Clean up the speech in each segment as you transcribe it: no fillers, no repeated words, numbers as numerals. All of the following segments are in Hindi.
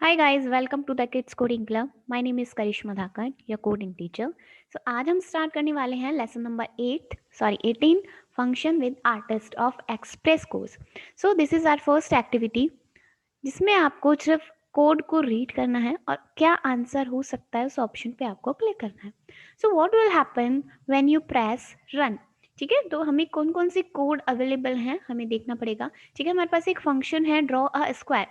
Hi guys, welcome to the Kids Coding Club. My name is Karishma Dhakar, your coding teacher. So आज हम स्टार्ट करने वाले हैं lesson number 18 function with artist of express course. So this is our first activity जिसमें आपको सिर्फ कोड को रीड करना है और क्या आंसर हो सकता है उस ऑप्शन पे आपको क्लिक करना है. So what will happen when you press run. ठीक है, तो हमें कौन कौन से कोड अवेलेबल हैं हमें देखना पड़ेगा. ठीक है, हमारे पास एक फंक्शन है draw a square.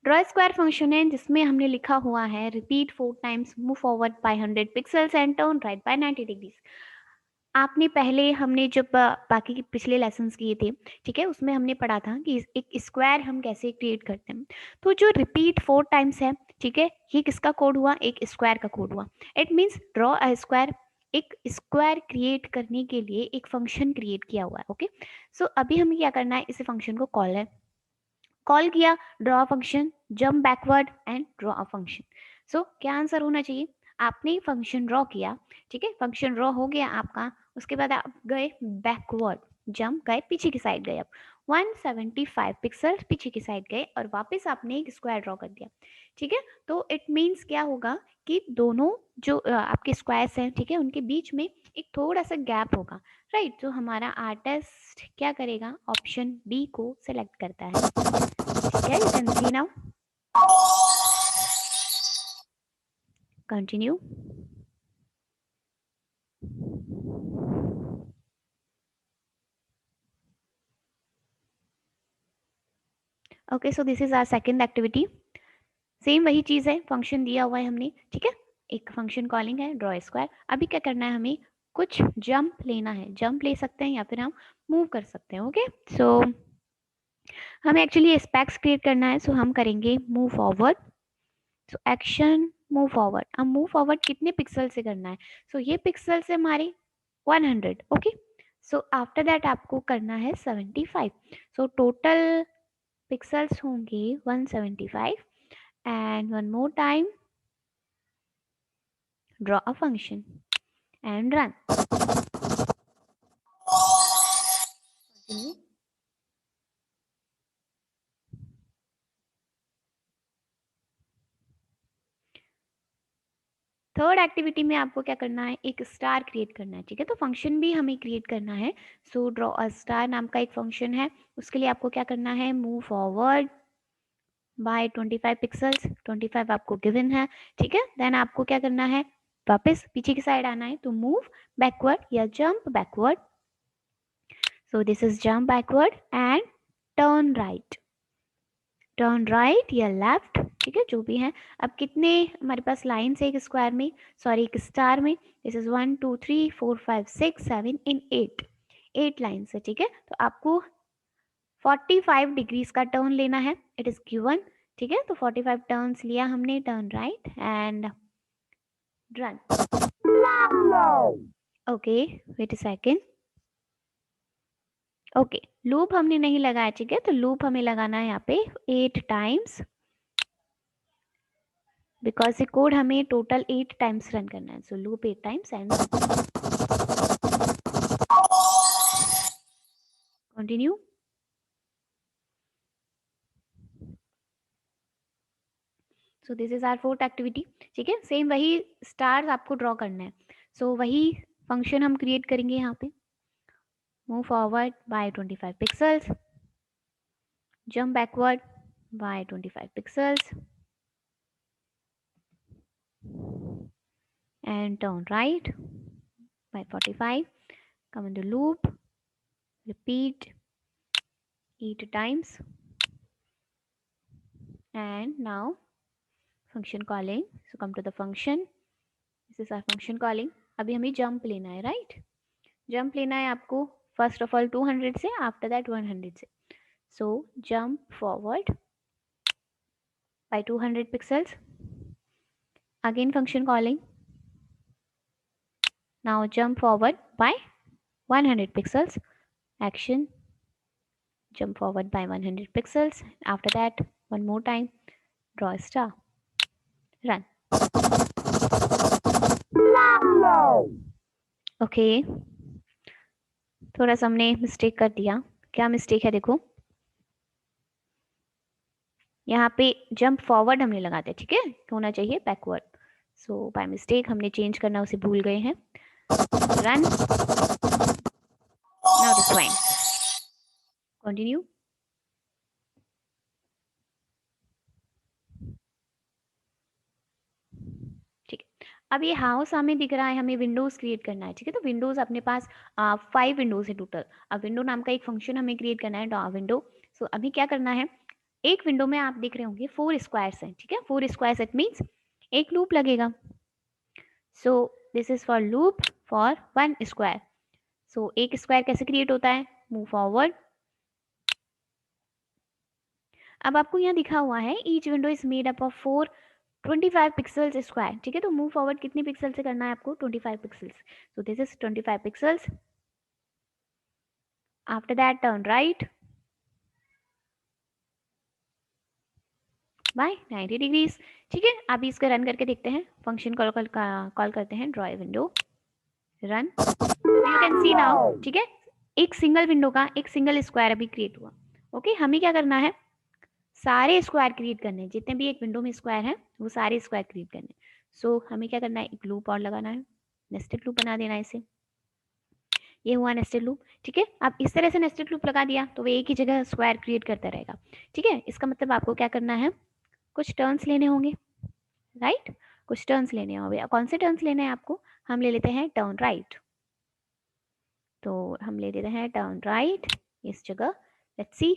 Draw square function है जिसमें हमने लिखा हुआ है repeat 4 times, move forward by 100 pixels and turn right by 90 degrees. आपने पहले हमने जब बाकी के पिछले लेसन्स किए थे, ठीक है, उसमें हमने पढ़ा था कि एक स्क्वायर हम कैसे क्रिएट करते हैं. तो जो रिपीट 4 टाइम्स है, ठीक है, ये किसका कोड हुआ? एक स्क्वायर का कोड हुआ. It means draw a square. एक स्क्वायर क्रिएट करने के लिए एक फंक्शन क्रिएट किया हुआ है. ओके, सो अभी हमें क्या करना है, इस फंक्शन को कॉल किया, draw function, jump backward and draw a function. So क्या आंसर होना चाहिए? आपने फंक्शन ड्रॉ किया, ठीक है, फंक्शन ड्रॉ हो गया आपका. उसके बाद आप गए बैकवर्ड, जंप गए, पीछे की साइड गए. अब 175 पिक्सल पीछे की साइड गए और वापस आपने एक स्क्वायर ड्रॉ कर दिया. ठीक है, तो इट मीन्स क्या होगा कि दोनों जो आपके स्क्वायर्स हैं, ठीक है, उनके बीच में एक थोड़ा सा गैप होगा. राइट, तो हमारा आर्टिस्ट क्या करेगा? ऑप्शन बी को सिलेक्ट करता है. ठीक है, you can see now. Continue. Okay, so this is our second activity. Same वही चीज है, फंक्शन दिया हुआ है हमने. ठीक है, एक फंक्शन कॉलिंग है ड्रॉ स्क्वायर. अभी क्या करना है, हमें कुछ जंप लेना है. जंप ले सकते हैं या फिर हम मूव कर सकते हैं. ओके, सो हमें एक्चुअली स्पेक्स क्रिएट करना है. सो हम करेंगे move forward. So action move forward. अब मूव फॉरवर्ड कितने पिक्सल से करना है? सो ये पिक्सल से हमारे 100. ओके, सो आफ्टर दैट आपको करना है 75. सो टोटल पिक्सल्स होंगे 175. And one more time, draw a function and run. Third activity में आपको क्या करना है, एक स्टार क्रिएट करना है. ठीक है, तो फंक्शन भी हमें क्रिएट करना है. सो ड्रॉ अ स्टार नाम का एक फंक्शन है. उसके लिए आपको क्या करना है, मूव फॉरवर्ड बाय 25 पिक्सल्स. 25 आपको गिवन है. ठीक है, देन आपको क्या करना है, वापस पीछे की साइड आना है. तो मूव बैकवर्ड या jump backward. So this is jump backward and turn right. Turn right या लेफ्ट, ठीक है, जो भी है. अब कितने हमारे पास लाइन्स है एक स्क्वायर में, सॉरी एक स्टार में? दिस इज 1 2 3 4 5 6 7 इन 8 लाइन्स है. ठीक है, तो आपको 45 डिग्रीज का टर्न लेना है. It is given. ठीक है, तो 45 टर्न्स लिया हमने. Turn right and run. Okay, wait a second. Okay, loop हमने नहीं लगाया. ठीक है, तो लूप हमें लगाना है यहाँ पे 8 टाइम्स, बिकॉज ये कोड हमें टोटल 8 टाइम्स रन करना है. So loop 8 times and continue. So this is our fourth activity. ठीक है, सेम वही स्टार्स आपको ड्रॉ करना है. सो वही फंक्शन हम क्रिएट करेंगे यहाँ पे. Move forward by 25 pixels, jump backward by 25 pixels and turn right by 45. Come in the loop, repeat 8 times and now function calling. So come to the function. This is our function calling. अभी हमें jump लेना है, right? jump लेना है आपको first of all 200 से, after that 100 से. So jump forward by 200 pixels. Again function calling. Now jump forward by 100 pixels. Action, jump forward by 100 pixels. After that, one more time, draw a star, run. Okay, थोड़ा सा हमने मिस्टेक कर दिया. क्या मिस्टेक है देखो, यहाँ पे जंप फॉरवर्ड हमने लगा दिया, ठीक है, होना चाहिए बैकवर्ड। सो बाय मिस्टेक हमने चेंज करना उसे भूल गए हैं। Run, now it is fine, continue. ठीक है, अब ये हाउस हमें दिख रहा है, हमें विंडोज क्रिएट करना है, ठीक है। तो विंडोज अपने पास 5 विंडोज है टोटल। अब विंडो नाम का एक फंक्शन हमें क्रिएट करना है, डॉ विंडो। सो अभी क्या करना है, एक विंडो में आप देख रहे होंगे 4 स्क्वायर्स हैं, ठीक है। 4 स्क्वायर्स इट मीन्स एक लूप लगेगा। So this is for loop for 1 square. So एक स्क्वायर कैसे क्रिएट होता है, मूव फॉरवर्ड। अब आपको यहाँ दिखा हुआ है each window is made up of 4 25 pixels square, ठीक है। तो मूव फॉरवर्ड कितने पिक्सल से करना है आपको, 25 pixels. So this is 25 pixels. After that turn right by 90 degrees, ठीक है। अभी इसका रन करके देखते हैं, फंक्शन कॉल करते हैं draw window, run, you can see now, ठीक है। एक सिंगल विंडो का एक सिंगल स्क्वायर अभी क्रिएट हुआ। ओके, हमें क्या करना है, सारे स्क्वायर क्रिएट करने हैं, जितने भी एक विंडो में स्क्वायर हैं वो सारे स्क्वायर क्रिएट करने हैं। सो हमें क्या करना है, एक लूप और लगाना है, नेस्टेड लूप बना देना है इसे। ये हुआ नेस्टेड लूप, ठीक है। अब इस तरह से नेस्टेड लूप लगा दिया तो वो एक ही जगह स्क्वायर क्रिएट करता रहेगा, ठीक है। इसका मतलब आपको क्या करना है, कुछ टर्न्स लेने होंगे, राइट। कुछ टर्न्स लेने होंगे, कौन से टर्न्स लेने हैं आपको, हम ले लेते हैं टर्न राइट। तो हम ले लेते हैं टर्न राइट इस जगह, लेट्स सी,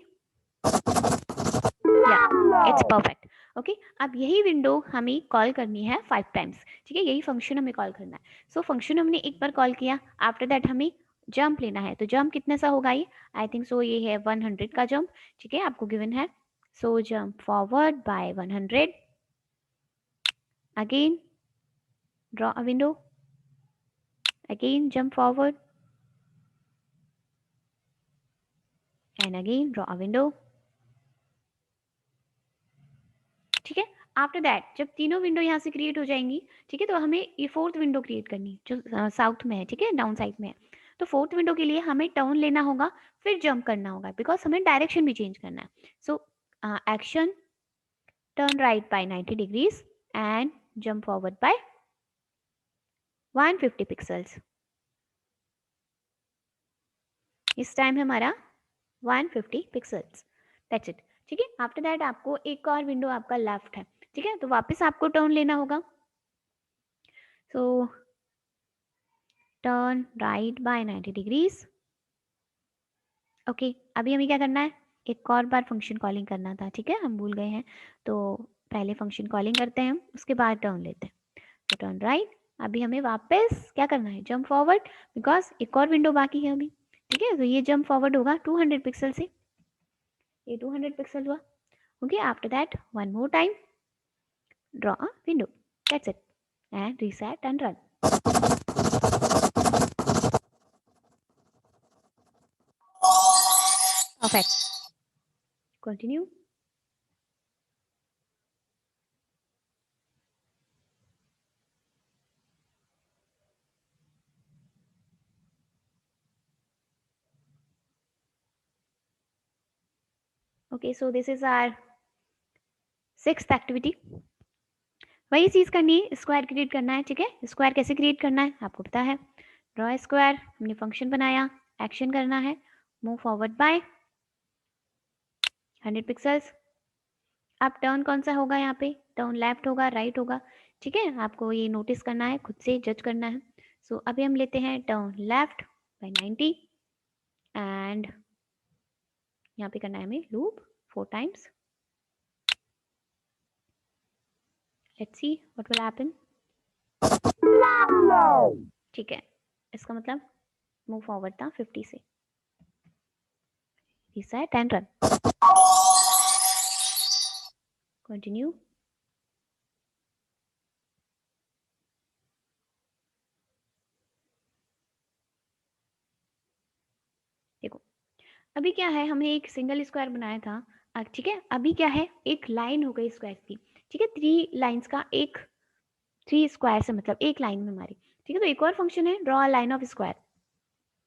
या इट्स परफेक्ट। ओके, अब यही विंडो हमें कॉल करनी है 5 टाइम्स, ठीक है। यही फंक्शन हमें कॉल करना है। सो फंक्शन हमने एक बार कॉल किया, आफ्टर दैट हमें जंप लेना है। तो जंप कितने सा होगा ये, आई थिंक सो ये है 100 का जंप, ठीक है, आपको गिवन है। So jump forward by 100, again draw a window, again jump forward and again draw a window, ठीक है। आफ्टर दैट जब तीनों विंडो यहाँ से क्रिएट हो जाएंगी, ठीक है, तो हमें ये 4th विंडो क्रिएट करनी जो साउथ में है, ठीक है, डाउन साइड में है। तो 4th विंडो के लिए हमें टर्न लेना होगा, फिर जंप करना होगा, बिकॉज हमें डायरेक्शन भी चेंज करना है। So action, turn right by 90 degrees and jump forward by 150 pixels. इस टाइम हमारा 150 पिक्सल्स, दैट्स इट, ठीक है। आफ्टर दैट आपको एक और विंडो आपका लेफ्ट है, ठीक है, तो वापस आपको टर्न लेना होगा। So turn right by 90 degrees. Okay, अभी हमें क्या करना है, एक और बार फंक्शन कॉलिंग करना था, ठीक है, हम भूल गए हैं। तो पहले फंक्शन कॉलिंग करते हैं, उसके बाद टर्न लेते हैं। तो टर्न राइट, अभी हमें वापस क्या करना है, जंप फॉरवर्ड, बिकॉज एक और विंडो बाकी है अभी, ठीक है। तो ये जंप फॉरवर्ड होगा 200 पिक्सल से, ये 200 पिक्सल हुआ। Okay, after that one more time draw a window, that's it, and reset and run. Perfect, continue. Okay, so this is our 6th activity. वही चीज करनी है, स्क्वायर क्रिएट करना है, ठीक है। स्क्वायर कैसे क्रिएट करना है आपको पता है, ड्रॉ स्क्वायर, हमने फंक्शन बनाया, एक्शन करना है, मूव फॉरवर्ड बाय 100 पिक्सल्स। अब टर्न कौन सा होगा, यहाँ पे टर्न लेफ्ट होगा, राइट होगा, ठीक है, आपको ये नोटिस करना है, खुद से जज करना है। सो अभी हम लेते हैं टर्न लेफ्ट बाय 90 एंड यहाँ पे करना है हमें loop 4 times. Let's see what will happen, ठीक है। इसका मतलब मूव फॉरवर्ड था 50 से, रीसेट एंड रन, कंटिन्यू। देखो अभी क्या है, हमें एक सिंगल स्क्वायर बनाया था, ठीक है। अभी क्या है, एक लाइन हो गई स्क्वायर की, ठीक है, 3 लाइंस का एक 3 स्क्वायर से मतलब एक लाइन में हमारी, ठीक है। तो एक और फंक्शन है draw a line of square,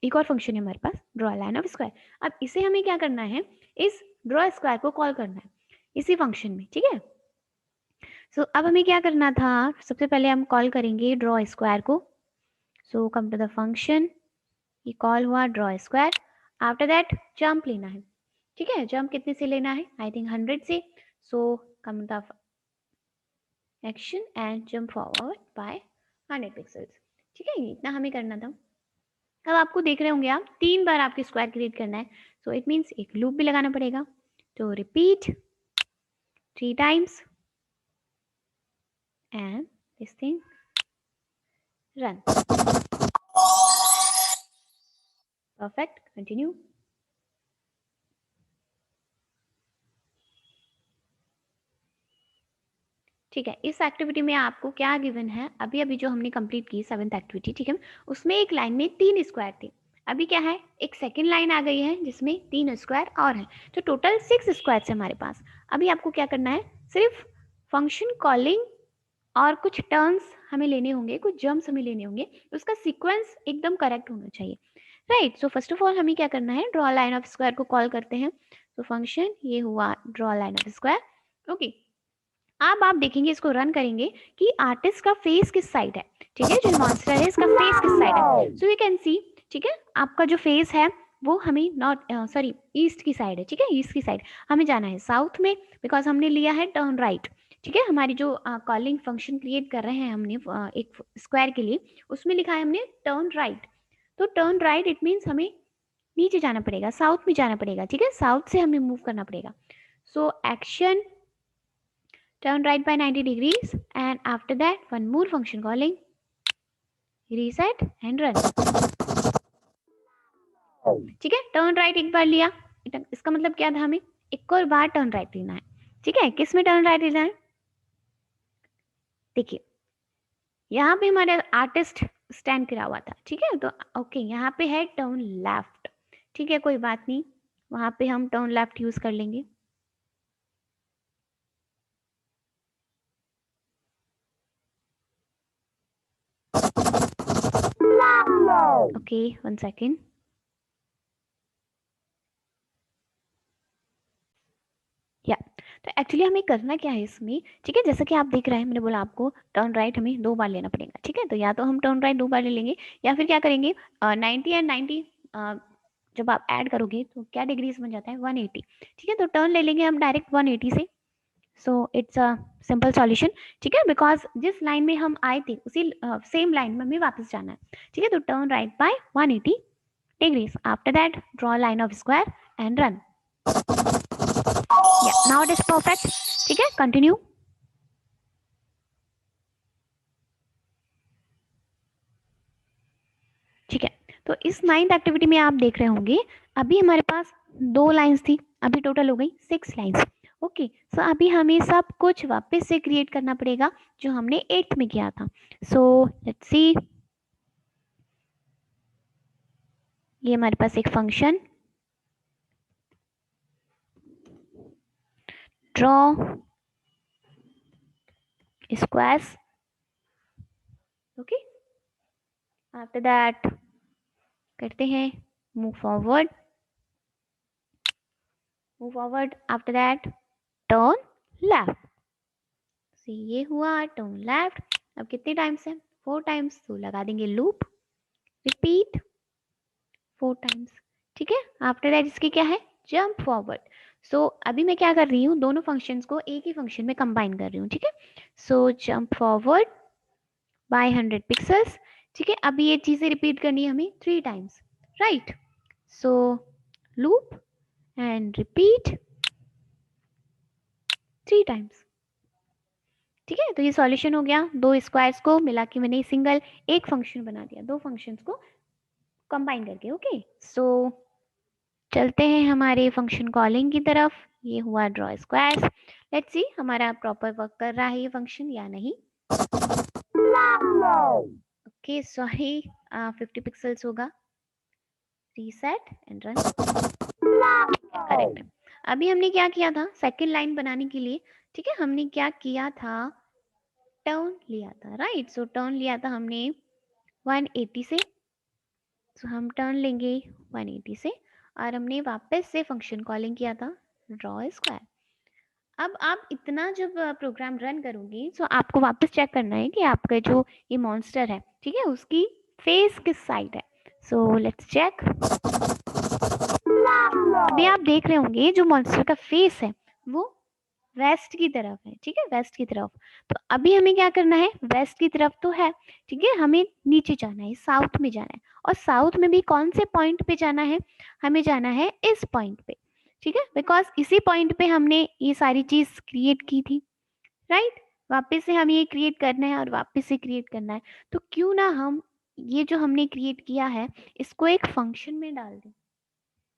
एक और फंक्शन है हमारे पास draw a line of square. अब इसे हमें क्या करना है, इस ड्रॉ स्क्वायर को कॉल करना है। इसी फंक्शन में, ठीक है। सो अब हमें क्या करना था, सबसे पहले हम कॉल करेंगे ड्रॉ स्क्वायर को। सो कम टू द फंक्शन, ये कॉल हुआ draw square. After that jump लेना है, ठीक है। जंप कितने से लेना है, आई थिंक 100 से। So come to the action and jump forward by 100 pixels, ठीक है। इतना हमें करना था। अब आपको देख रहे होंगे आप 3 बार आपके स्क्वायर क्रिएट करना है, सो इट मीन्स एक लूप भी लगाना पड़ेगा। तो repeat 3 times and this thing run. Perfect, continue. ठीक है, इस एक्टिविटी में आपको क्या गिवन है, अभी अभी जो हमने कंप्लीट की 7th एक्टिविटी, ठीक है, उसमें एक लाइन में 3 स्क्वायर थे। अभी क्या है, एक सेकेंड लाइन आ गई है जिसमें 3 स्क्वायर और है, तो टोटल 6 स्क्वायर है हमारे पास। अभी आपको क्या करना है, सिर्फ फंक्शन कॉलिंग और कुछ टर्न्स हमें लेने होंगे, कुछ जम्प्स हमें लेने होंगे, उसका सीक्वेंस एकदम करेक्ट होना चाहिए, right. So first of all हमें क्या करना है, ड्रॉ लाइन ऑफ स्क्वायर को कॉल करते हैं। तो फंक्शन ये हुआ draw line of square, okay. अब आप देखेंगे, इसको रन करेंगे कि आर्टिस्ट का फेस किस साइड है, ठीक है, जो मॉन्स्टर है इसका फेस किस साइड है। सो यू कैन सी, ठीक है, आपका जो फेस है वो हमें नॉर्थ सॉरी ईस्ट की साइड है, ठीक है, ईस्ट की साइड। हमें जाना है साउथ में, बिकॉज हमने लिया है टर्न राइट, ठीक है। हमारी जो कॉलिंग फंक्शन क्रिएट कर रहे हैं हमने एक स्क्वायर के लिए, उसमें लिखा है हमने टर्न राइट। तो टर्न राइट इट मीन्स हमें नीचे जाना पड़ेगा, साउथ में जाना पड़ेगा, ठीक है, साउथ से हमें मूव करना पड़ेगा। So action turn right by 90 degrees, and after that one more function calling reset and run, ठीक है। टर्न राइट एक बार लिया, इसका मतलब क्या था, हमें एक और बार टर्न राइट लेना है, ठीक है। किस में टर्न राइट लेना है, देखिए यहाँ पे हमारे आर्टिस्ट स्टैंड करा हुआ था, ठीक है, तो ओके यहाँ पे है टर्न लेफ्ट, ठीक है, कोई बात नहीं, वहां पे हम टर्न लेफ्ट यूज कर लेंगे। Okay, 1 second. या तो एक्चुअली हमें करना क्या है इसमें, ठीक है, जैसा कि आप देख रहे हैं, मैंने बोला आपको टर्न राइट हमें 2 बार लेना पड़ेगा, ठीक है। तो या तो हम टर्न राइट 2 बार ले लेंगे, या फिर क्या करेंगे, 90 एंड 90 जब आप ऐड करोगे तो क्या डिग्रीज बन जाता है, 180, ठीक है। तो टर्न ले लेंगे हम डायरेक्ट 180 से। So it's a simple solution, ठीक है, बिकॉज जिस लाइन में हम आए थे उसी सेम लाइन में हमें वापस जाना है, ठीक है। तो turn right by 180 degrees, after that draw line of square and run. Now it is perfect, ठीक है, कंटिन्यू। ठीक है, तो इस 9th एक्टिविटी में आप देख रहे होंगे, अभी हमारे पास 2 लाइंस थी, अभी टोटल हो गई 6 लाइंस, ओके। सो अभी हमें सब कुछ वापस से क्रिएट करना पड़ेगा जो हमने 8th में किया था। सो लेट्स सी, ये हमारे पास एक function draw squares, okay. After that करते हैं move forward, after that turn left. ये हुआ टर्न लेफ्ट। अब कितने टाइम्स है, 4 टाइम्स, तो लगा देंगे लूप, रिपीट 4 टाइम्स, ठीक है। आफ्टर दैट इसकी क्या है, जंप फॉरवर्ड। सो अभी मैं क्या कर रही हूँ, दोनों फंक्शंस को एक ही फंक्शन में कंबाइन कर रही हूँ, ठीक है। So jump forward by 100 pixels, ठीक है। अभी ये चीजें रिपीट करनी है हमें 3 times, right. So loop and repeat 3 times, ठीक है। तो ये सॉल्यूशन हो गया, 2 स्क्वायर्स को मिला के मैंने सिंगल एक फंक्शन बना दिया, 2 फंक्शंस को कंबाइन करके, ओके। सो चलते हैं हमारे फंक्शन कॉलिंग की तरफ। ये हुआ ड्रॉ स्क्वायर्स, लेट्स सी हमारा प्रॉपर वर्क कर रहा है ये फंक्शन या नहीं। ओके सॉरी, 50 पिक्सल्स होगा, रीसेट एंड रन, करेक्ट। अभी हमने क्या किया था, सेकंड लाइन बनाने के लिए, ठीक है, हमने क्या किया था, टर्न लिया था, राइट। सो टर्न लिया था हमने 180 से, तो हम टर्न लेंगे 180 से, और हमने वापस से फंक्शन कॉलिंग किया था ड्रॉ स्क्वायर। अब आप इतना जब प्रोग्राम रन करोगी तो आपको वापस चेक करना है कि आपका जो ये मॉन्स्टर है, ठीक है, उसकी फेस किस साइड है। So let's check. अभी आप देख रहे होंगे जो मॉन्स्टर का फेस है वो वेस्ट की तरफ है, ठीक है, वेस्ट की तरफ। तो अभी हमें क्या करना है, वेस्ट की तरफ तो है, ठीक है, हमें नीचे जाना है, साउथ में जाना है। और साउथ में भी कौन से पॉइंट पे जाना है, हमें जाना है इस पॉइंट पे, ठीक है, बिकॉज इसी पॉइंट पे हमने ये सारी चीज क्रिएट की थी, राइट। वापस से हमें ये क्रिएट करना है और वापस से क्रिएट करना है। तो क्यों ना हम ये जो हमने क्रिएट किया है इसको एक फंक्शन में डाल दें,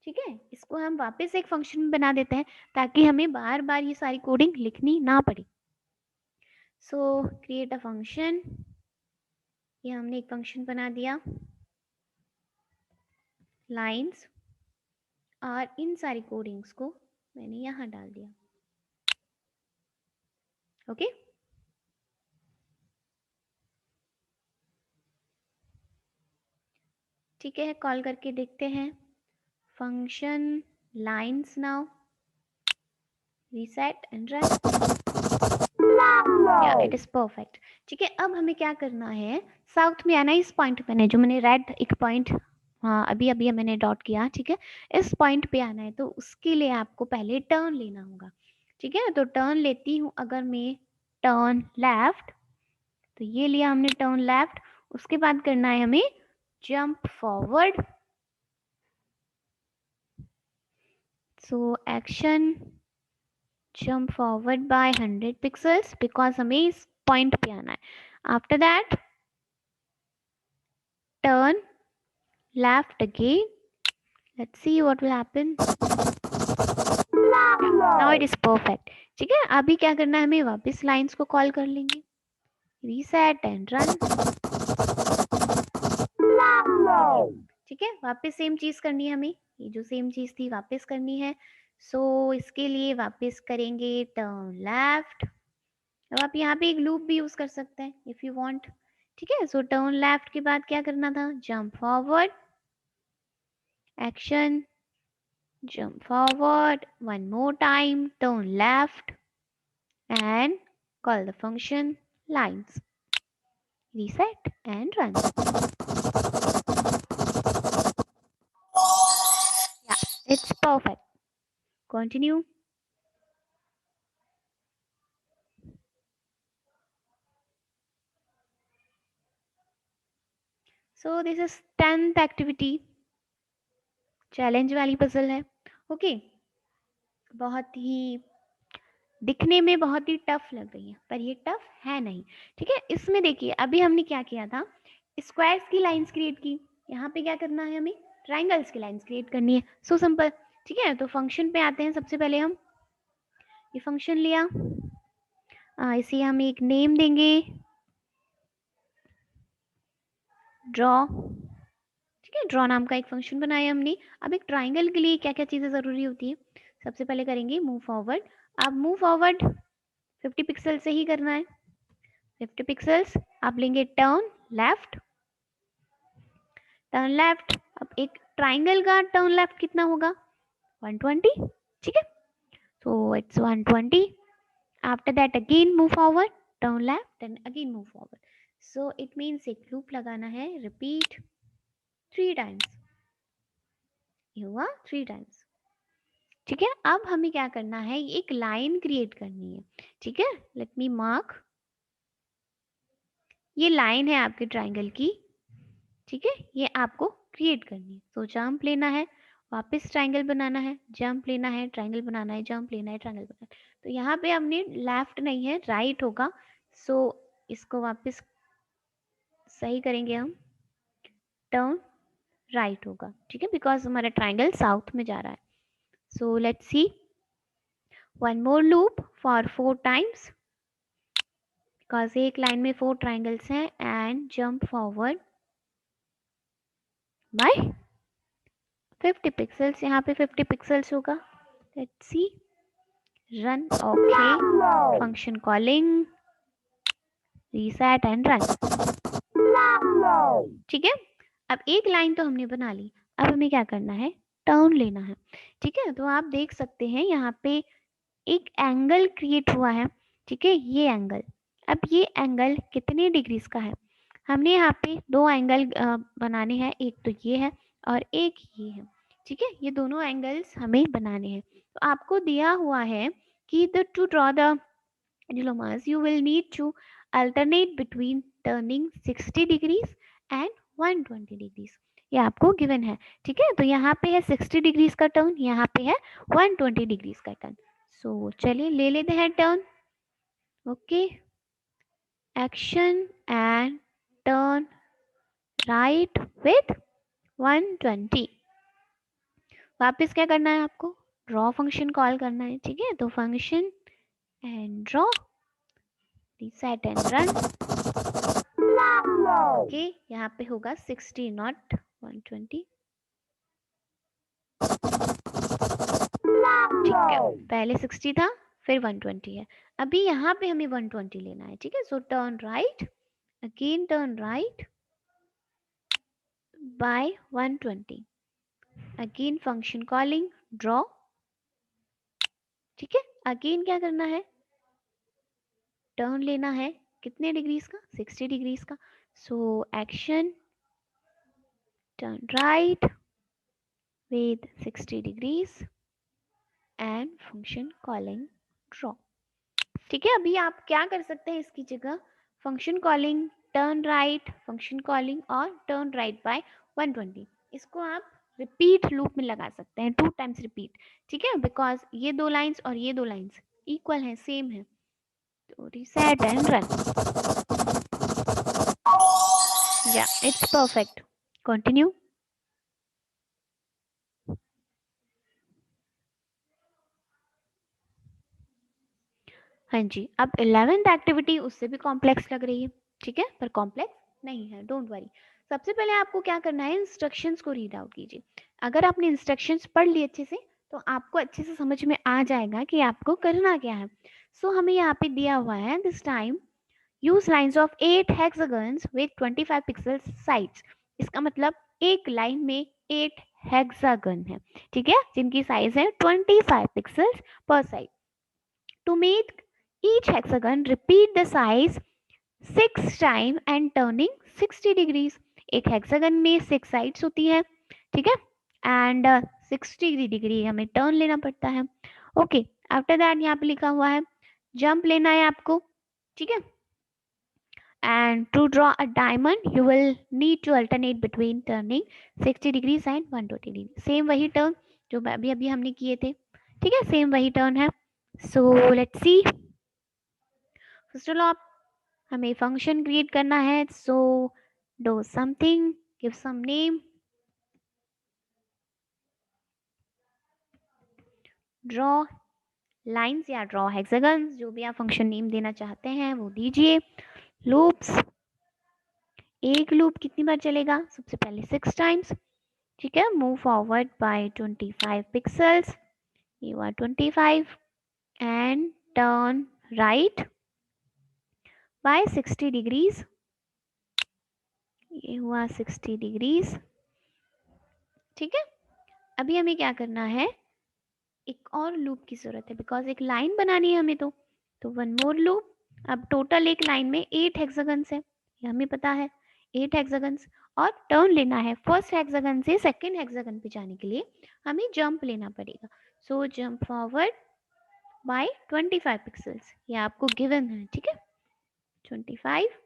ठीक है, इसको हम वापस एक फंक्शन में बना देते हैं ताकि हमें बार बार ये सारी कोडिंग लिखनी ना पड़े। सो क्रिएट अ फंक्शन, ये हमने एक फंक्शन बना दिया, लाइंस, और इन सारी कोडिंग्स को मैंने यहाँ डाल दिया। ओके, ठीक है, कॉल करके देखते हैं function lines now, reset and run. या इट इज परफेक्ट। ठीक है, अब हमें क्या करना है, साउथ में आना है, इस पॉइंट पे जो मैंने रेड एक पॉइंट, हाँ अभी अभी मैंने डॉट किया, ठीक है, इस पॉइंट पे आना है। तो उसके लिए आपको पहले टर्न लेना होगा, ठीक है। तो टर्न लेती हूँ अगर मैं टर्न लेफ्ट, तो ये लिया हमने टर्न लेफ्ट। उसके बाद करना है हमें jump forward. So action jump forward by 100 pixels because हमें इस पॉइंट पे आना है। After that turn left again, let's see what will happen. Now it is perfect। ठीक है, अभी क्या करना है, हमें वापस लाइंस को कॉल कर लेंगे, रीसेट एंड रन। ठीक है, वापस सेम चीज करनी है हमें, ये जो सेम चीज थी वापस करनी है। सो इसके लिए वापस करेंगे टर्न लेफ्ट। अब आप यहाँ पे एक लूप भी यूज कर सकते हैं इफ यू वांट, ठीक है। सो टर्न लेफ्ट के बाद क्या करना था, jump forward, action jump forward, one more time turn left and call the function lines, reset and run. Yeah, it's perfect. Continue. So this is 10th activity, challenge वाली पजल है। ओके, बहुत ही दिखने में बहुत ही टफ लग रही है पर ये टफ है नहीं, ठीक है। इसमें देखिए अभी हमने क्या किया था, स्क्वायर्स की लाइंस क्रिएट की, यहाँ पे क्या करना है, हमें ट्राइंगल्स की लाइंस क्रिएट करनी है। सो सिंपल, ठीक है। तो फंक्शन पे आते हैं, सबसे पहले हम ये फंक्शन लिया, इसे हम एक नेम देंगे ड्रॉ, ठीक है, ड्रॉ नाम का एक फंक्शन बनाया हमने। अब एक ट्राइंगल के लिए क्या क्या चीजें जरूरी होती है, सबसे पहले करेंगे मूव फॉरवर्ड। अब मूव फॉरवर्ड 50 पिक्सल से ही करना है, 50 पिक्सल्स। आप लेंगे टर्न लेफ्ट, टर्न लेफ्ट। अब एक ट्राइंगल का टर्न लेफ्ट कितना होगा, 120, ठीक है। So it's 120। After that again move forward, turn left and again move forward. So it means एक लूप लगाना है, रिपीट 3 टाइम्स, ये हुआ 3 टाइम्स, ठीक है। अब हमें क्या करना है, एक लाइन क्रिएट करनी है, ठीक है। लेट मी मार्क, ये लाइन है आपके ट्राइंगल की, ठीक है, ये आपको क्रिएट करनी है। तो जंप लेना है, वापस ट्राइंगल बनाना है, जंप लेना है, ट्राइंगल बनाना है, जंप लेना है, ट्राइंगल बनाना है। तो यहाँ पे हमने लेफ्ट नहीं है, राइट होगा। सो इसको वापस सही करेंगे हम, टर्न राइट होगा, ठीक है, बिकॉज हमारा ट्राइंगल साउथ में जा रहा है। So let's C, one more loop for 4 times, because एक लाइन में 4 ट्राइंगल्स हैं, and jump forward bye 50 pixels, यहाँ पे 50 पिक्सल्स होगा। Let's see, run, okay, function calling, reset and run, ठीक है। अब एक लाइन तो हमने बना ली, अब हमें क्या करना है, टर्न लेना है, ठीक है। तो आप देख सकते हैं यहाँ पे एक एंगल क्रिएट हुआ है, ठीक है, ये एंगल। अब ये एंगल कितने डिग्रीज का है? हमने यहाँ पे दो एंगल बनाने हैं, एक तो ये है और एक ये है, ठीक है, ये दोनों एंगल्स हमें बनाने हैं। तो आपको दिया हुआ है कि to draw the dilemmas you will need to alternate between turning 60 degrees and 120 degrees, ये आपको गिवन है, ठीक है। तो यहाँ पे है 60 डिग्रीज का टर्न, यहाँ पे है 120 डिग्रीज का टर्न। सो चलिए ले लेते हैं turn. Okay, action and turn right with 120। वापस क्या करना है आपको? ड्रॉ फंक्शन कॉल करना है, ठीक है। तो function and draw, reset and run. Okay, यहाँ पे होगा 60 नॉट 120, ठीक है। पहले 60 था, फिर 120 है। अभी यहाँ पे हमें 120 लेना है, ठीक है। So turn right, again turn right by 120, again function calling draw, ठीक है। अगेन क्या करना है? टर्न लेना है, कितने डिग्रीज का? 60 डिग्रीज का। सो action turn right with 60 degrees and function calling draw, ठीक है। अभी आप क्या कर सकते हैं इसकी जगह? Function calling turn right, function calling और टर्न राइट बाय 120, इसको आप रिपीट लूप में लगा सकते हैं, 2 टाइम्स रिपीट, ठीक है। बिकॉज ये दो लाइंस और ये दो लाइंस इक्वल है, सेम है। तो रीसेट एंड रन, या इट्स परफेक्ट। कंटिन्यू। हाँ जी, अब 11th एक्टिविटी उससे भी कॉम्प्लेक्स लग रही है, ठीक है, पर कॉम्प्लेक्स नहीं है, डोंट वरी। सबसे पहले आपको क्या करना है? इंस्ट्रक्शंस को रीड आउट कीजिए। अगर आपने इंस्ट्रक्शंस पढ़ लिए अच्छे से तो आपको अच्छे से समझ में आ जाएगा कि आपको करना क्या है। सो हमें यहाँ पे दिया हुआ है, this time use lines of 8 hexagons with 25 pixel sides. इसका मतलब एक लाइन में 8 हेक्सागन है, ठीक है, जिनकी साइज है 25 पिक्सल्स पर side. To make each hexagon repeat the size 6 time and turning 60 degrees। एक हेक्सागन में 6 साइड्स होती है, ठीक है, एंड 60 डिग्री हमें टर्न लेना पड़ता है। ओके, आफ्टर दैट यहाँ पे लिखा हुआ है जंप लेना है आपको, ठीक है। And to draw a diamond you will need to alternate between turning 60 degrees and 120 degree. Same वही टर्न जो अभी अभी हमने किए थे, ठीक है, सेम वही टर्न है। So let's see, first of all हमें फंक्शन क्रिएट करना है। So do something, give some name, draw lines या ड्रॉ हेक्सागन्स, जो भी आप फंक्शन नेम देना चाहते हैं वो दीजिए। लूप्स, एक लूप कितनी बार चलेगा? सबसे पहले 6 टाइम्स, ठीक है। मूव फॉरवर्ड बाय 25 पिक्सल्स, ये हुआ 25, and turn right by 60 degrees, ये हुआ 60 डिग्रीज, ठीक है। अभी हमें क्या करना है? एक और लूप की जरूरत है, बिकॉज एक लाइन बनानी है हमें, तो वन मोर लूप। अब टोटल एक लाइन में 8 हेक्सागन्स है, ये हमें पता है, 8 हेक्सागन्स। और टर्न लेना है, फर्स्ट हेक्सागन से सेकंड हेक्सागन पे जाने के लिए हमें जंप लेना पड़ेगा। सो जंप फॉरवर्ड बाय 25 पिक्सल्स, ये आपको गिवन है, ठीक है, 25।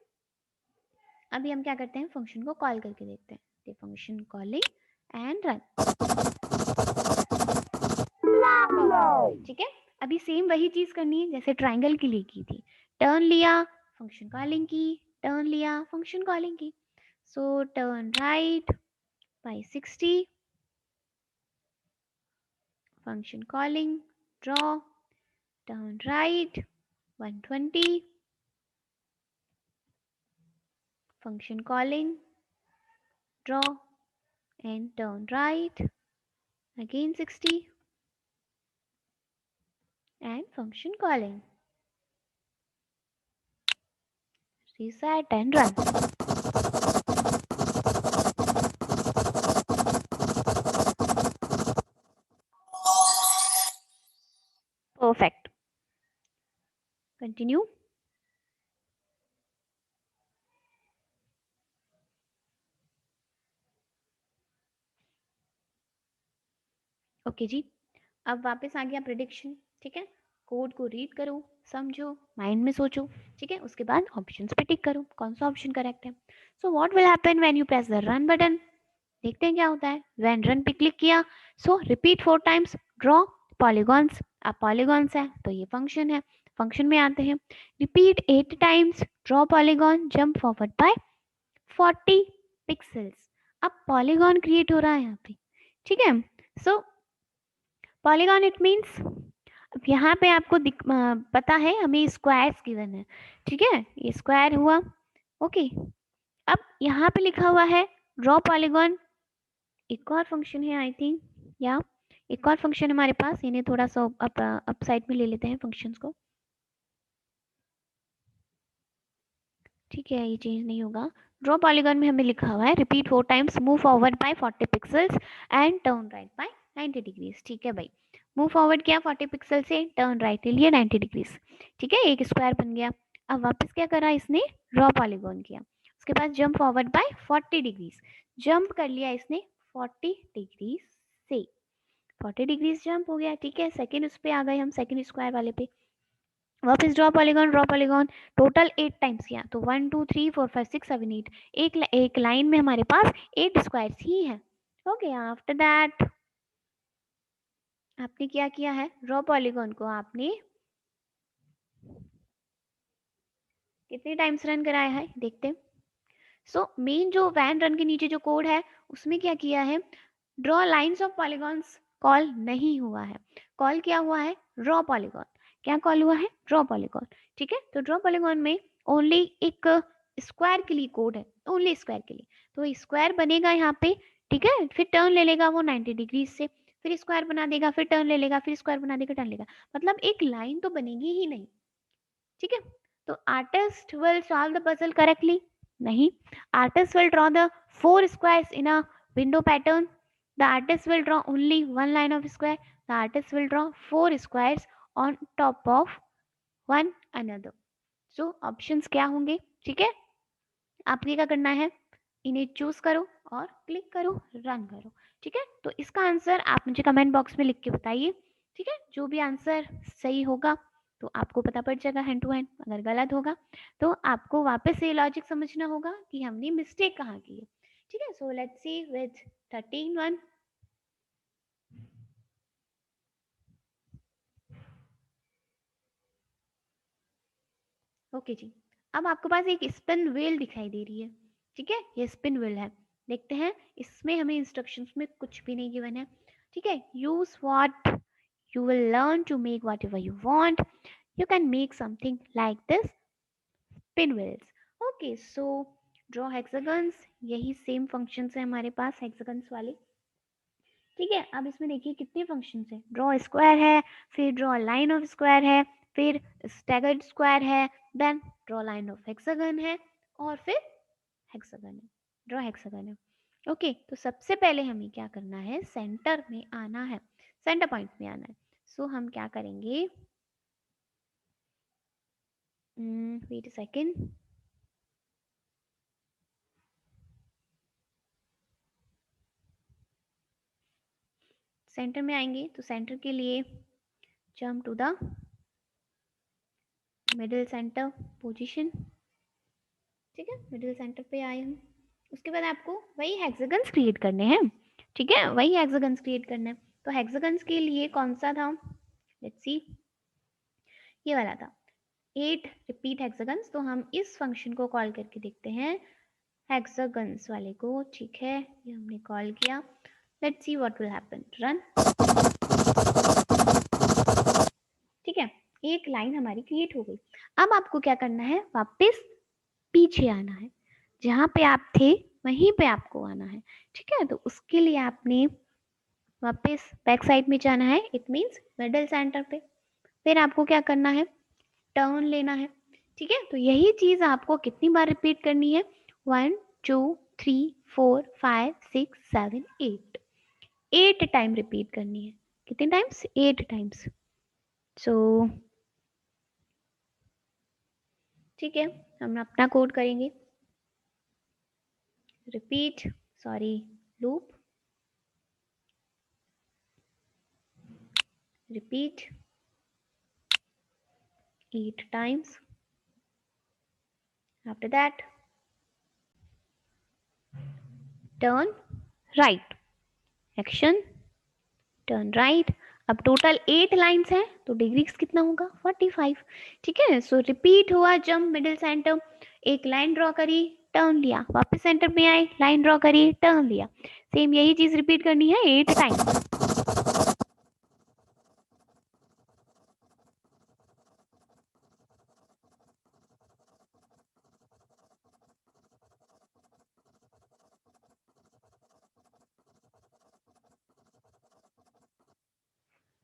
अभी हम क्या करते हैं? फंक्शन को कॉल करके देखते हैं। फंक्शन कॉलिंग एंड रन, ठीक है। अभी सेम वही चीज करनी है जैसे ट्राइंगल के लिए की थी। टर्न लिया, फंक्शन कॉलिंग की, टर्न लिया, फंक्शन कॉलिंग की। So turn right by 60, function calling draw, turn right 120, function calling draw and turn right again 60 and function calling, reset and run। Perfect. Continue. Okay जी, अब वापस आ गया प्रिडिक्शन। ठीक है, कोड को रीड करो, समझो, माइंड में सोचो। ठीक है, उसके बाद ऑप्शंस पे टिक करो कौन सा ऑप्शन करेक्ट है। So what will happen when you press the run button. देखते हैं क्या होता है। व्हेन रन पे क्लिक किया, सो रिपीट 4 टाइम्स ड्रॉ पॉलीगॉन्स। अब पॉलीगॉन्स है तो ये फंक्शन है, फंक्शन में आते हैं। Repeat 8 times draw polygon jump forward by 40 pixels. अब पॉलीगॉन क्रिएट हो रहा है यहाँ पे। ठीक है, सो पॉलीगॉन इट मीन्स, अब यहाँ पे आपको पता है हमें स्क्वायर्स गिवन है। ठीक है, ये स्क्वायर हुआ। ओके, अब यहाँ पे लिखा हुआ है ड्रॉ पॉलीगॉन। एक और फंक्शन है आई थिंक, या एक और फंक्शन हमारे पास, इन्हें थोड़ा सा अप साइड में ले लेते हैं फंक्शंस को। ठीक है, ये चेंज नहीं होगा। ड्रॉ पॉलीगॉन में हमें लिखा हुआ है repeat 4 times, move forward by 40 pixels and turn right by 90 degrees. ठीक है भाई, मूव फॉरवर्ड किया 40 पिक्सल से, टर्न राइट ले लिया 90 डिग्रीज। ठीक है, एक स्क्वायर बन गया। अब वापस क्या करा इसने, ड्रॉ पॉलीगॉन किया, उसके बाद jump forward by 40 degrees, jump कर लिया इसने 40 डिग्रीज से, 40 डिग्रीज जंप हो गया। ठीक है, सेकेंड उस पे आ गए हम, सेकेंड स्क्वायर वाले पे। वापस ड्रॉ पॉलीगॉन टोटल 8 टाइम्स किया, तो 1 2 3 4 5 6 7 8, एक लाइन में हमारे पास 8 स्क्वायर्स ही है। ओके, आफ्टर दैट आपने क्या किया है, ड्रॉ पॉलीगॉन को आपने कितने टाइम्स रन कराया है देखते हैं। सो मेन जो वैन रन के नीचे जो कोड है उसमें क्या किया है, draw lines of polygons call नहीं हुआ है, कॉल क्या हुआ है, ड्रॉ पॉलीगॉन। क्या कॉल हुआ है, ड्रॉ पॉलीगॉन। ठीक है, तो ड्रॉ पॉलीगॉन में ओनली एक स्क्वायर के लिए कोड है, ओनली स्क्वायर के लिए, तो स्क्वायर बनेगा यहाँ पे। ठीक है, फिर टर्न ले लेगा वो 90 डिग्री से, फिर स्क्वायर बना देगा, फिर टर्न ले लेगा, फिर स्क्वायर बना देगा, टर्न लेगा, मतलब एक लाइन तो बनेगी ही नहीं। ठीक है, तो artist will solve the puzzle correctly, नहीं। Artist will draw the 4 squares in a window pattern. The artist will draw only one line of square. The artist will draw 4 squares on top of one another. So options क्या होंगे। ठीक है, आपने क्या करना है, इन्हें चूज करो और क्लिक करो, रन करो। ठीक है, तो इसका आंसर आप मुझे कमेंट बॉक्स में लिख के बताइए। ठीक है, जो भी आंसर सही होगा तो आपको पता पड़ जाएगा हैंड टू हैंड, अगर गलत होगा तो आपको वापस से लॉजिक समझना होगा कि हमने मिस्टेक कहाँ की है। ठीक है, so let's see with 13 1। Okay जी, अब आपके पास एक स्पिन व्हील दिखाई दे रही है। ठीक है, ये स्पिन व्हील है, देखते हैं इसमें हमें इंस्ट्रक्शंस में कुछ भी नहीं गिवन है। ठीक है, use what you will learn to make whatever you want. You can make something like this pinwheels. Okay, so draw hexagons, यही सेम फंक्शंस है हमारे पास हेक्सागन्स वाले। ठीक है, अब इसमें देखिए कितने फंक्शंस है, ड्रॉ स्क्वायर है, फिर ड्रॉ लाइन ऑफ स्क्वायर है, फिर स्टैगर्ड स्क्वायर है, then draw line of hexagon है, और फिर हेक्सागन है, ड्रॉ हेक्सागन है। ओके, तो सबसे पहले हमें क्या करना है, सेंटर में आना है, सेंटर पॉइंट में आना है। सो हम क्या करेंगे, वेट अ सेकेंड, सेंटर में आएंगे तो सेंटर के लिए jump to the middle centre position. ठीक है, मिडिल सेंटर पे आए हम, उसके बाद आपको वही हेक्सागन्स क्रिएट करने हैं। ठीक है, वही हेक्सागन्स क्रिएट करना है। तो हेक्सागन्स के लिए कौन सा था, लेट्स सी, ये वाला था 8 रिपीट हेक्सागन्स। तो हम इस फंक्शन को कॉल करके देखते हैं, हेक्सागन्स वाले को। ठीक है, ये हमने कॉल किया, let's see what will happen, run. ठीक है, एक लाइन हमारी क्रिएट हो गई। अब आपको क्या करना है, वापस पीछे आना है, जहां पे आप थे वहीं पे आपको आना है। ठीक है, तो उसके लिए आपने वापस बैक साइड में जाना है, इट मींस मिडिल सेंटर पे। फिर आपको क्या करना है, टर्न लेना है। ठीक है, तो यही चीज आपको कितनी बार रिपीट करनी है, 1 2 3 4 5 6 7 8, 8 टाइम रिपीट करनी है। कितने टाइम्स, 8 टाइम्स। सो ठीक है, हम अपना कोड करेंगे। Repeat, sorry, loop, repeat 8 times. After that, turn right. Action, turn right. अब टोटल 8 लाइन्स हैं तो डिग्रीज कितना होगा 45। ठीक है, सो रिपीट हुआ, जंप मिडिल सेंटर, एक लाइन ड्रॉ करी, टर्न लिया, वापस सेंटर में आए, लाइन ड्रॉ करी, टर्न लिया। सेम यही चीज रिपीट करनी है 8 times.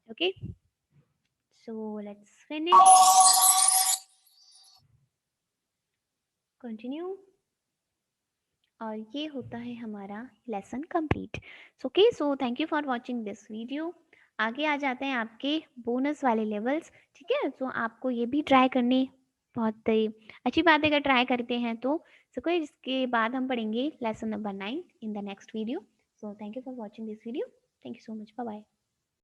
Okay, so let's finish, continue. और ये होता है हमारा lesson complete. Okay, so thank you for watching this video. आगे आ जाते हैं आपके बोनस वाले लेवल्स। ठीक है, सो आपको ये भी ट्राई करने, बहुत अच्छी बात है अगर ट्राई करते हैं तो। सो इसके बाद हम पढ़ेंगे lesson number 9 in the next video. So thank you for watching this video. Thank you so much, bye bye.